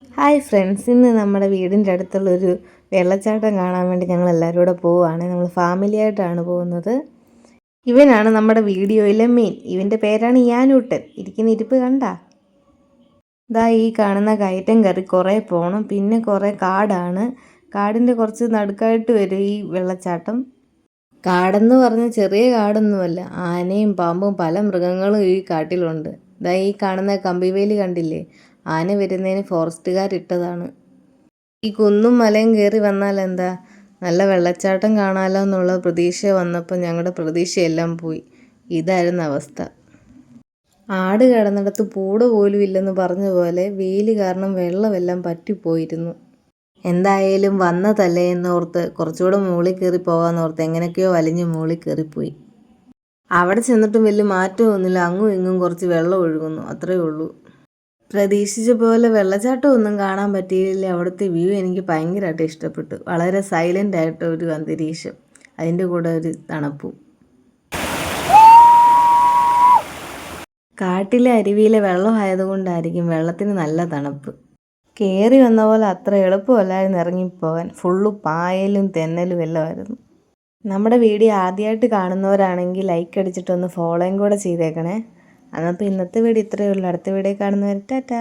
Hi friends, ഇന്ന് നമ്മുടെ വീടിൻ്റെ അടുത്തുള്ളൊരു വെള്ളച്ചാട്ടം കാണാൻ വേണ്ടി ഞങ്ങൾ എല്ലാവരും കൂടെ പോവുകയാണ്. നമ്മൾ ഫാമിലി ആയിട്ടാണ് പോകുന്നത്. ഇവനാണ് നമ്മുടെ വീഡിയോയിലെ മെയിൻ. ഇവൻ്റെ പേരാണ് യാനൂട്ടൻ. ഇരിക്കുന്ന ഇരിപ്പ് കണ്ട. ഇതാ ഈ കാണുന്ന കയറ്റം കയറി കുറേ പോകണം. പിന്നെ കുറേ കാടാണ്. കാടിൻ്റെ കുറച്ച് നടുക്കായിട്ട് വരും ഈ വെള്ളച്ചാട്ടം. കാടെന്ന് പറഞ്ഞാൽ ചെറിയ കാടൊന്നുമല്ല. ആനയും പാമ്പും പല മൃഗങ്ങളും ഈ കാട്ടിലുണ്ട്. ഇതാ ഈ കാണുന്ന കമ്പിവേലി കണ്ടില്ലേ? ആന വരുന്നതിന് ഫോറസ്റ്റുകാരിട്ടതാണ്. ഈ കുന്നും മലയും കയറി വന്നാൽ എന്താ, നല്ല വെള്ളച്ചാട്ടം കാണാമല്ലോ എന്നുള്ള പ്രതീക്ഷ വന്നപ്പോൾ ഞങ്ങളുടെ പ്രതീക്ഷയെല്ലാം പോയി. ഇതായിരുന്നു അവസ്ഥ. ആട് കിടന്നിടത്ത് പൂട പോലും ഇല്ലെന്ന് പറഞ്ഞ പോലെ വെയിൽ കാരണം വെള്ളമെല്ലാം പറ്റിപ്പോയിരുന്നു. എന്തായാലും വന്നതല്ലേ എന്നോർത്ത് കുറച്ചുകൂടെ മുകളിൽ കയറി പോകാമെന്നോർത്ത് എങ്ങനെയൊക്കെയോ വലിഞ്ഞ് മുകളിൽ കയറിപ്പോയി. അവിടെ ചെന്നിട്ടും വലിയ മാറ്റമൊന്നുമില്ല. അങ്ങും ഇങ്ങും കുറച്ച് വെള്ളം ഒഴുകുന്നു, അത്രയേ ഉള്ളൂ. പ്രതീക്ഷിച്ച പോലെ വെള്ളച്ചാട്ടം ഒന്നും കാണാൻ പറ്റിയില്ല. അവിടുത്തെ വ്യൂ എനിക്ക് ഭയങ്കരമായിട്ട് ഇഷ്ടപ്പെട്ടു. വളരെ സൈലൻ്റ് ആയിട്ട് ഒരു അന്തരീക്ഷം, അതിൻ്റെ കൂടെ ഒരു തണുപ്പും. കാട്ടിലെ അരുവിയിലെ വെള്ളമായതുകൊണ്ടായിരിക്കും വെള്ളത്തിന് നല്ല തണുപ്പ്. കയറി വന്ന പോലെ അത്ര എളുപ്പമല്ലായിരുന്നു ഇറങ്ങിപ്പോകാൻ. ഫുള്ള് പായലും തെന്നലും എല്ലാമായിരുന്നു. നമ്മുടെ വീഡിയോ ആദ്യമായിട്ട് കാണുന്നവരാണെങ്കിൽ ലൈക്ക് അടിച്ചിട്ടൊന്ന് ഫോളോയും കൂടെ ചെയ്തേക്കണേ. അപ്പോൾ ഇന്നത്തെ വീഡിയോ ഇത്രയേ ഉള്ളൂ. അടുത്ത വീഡിയോ കാണുന്നവരെ ടാറ്റാ.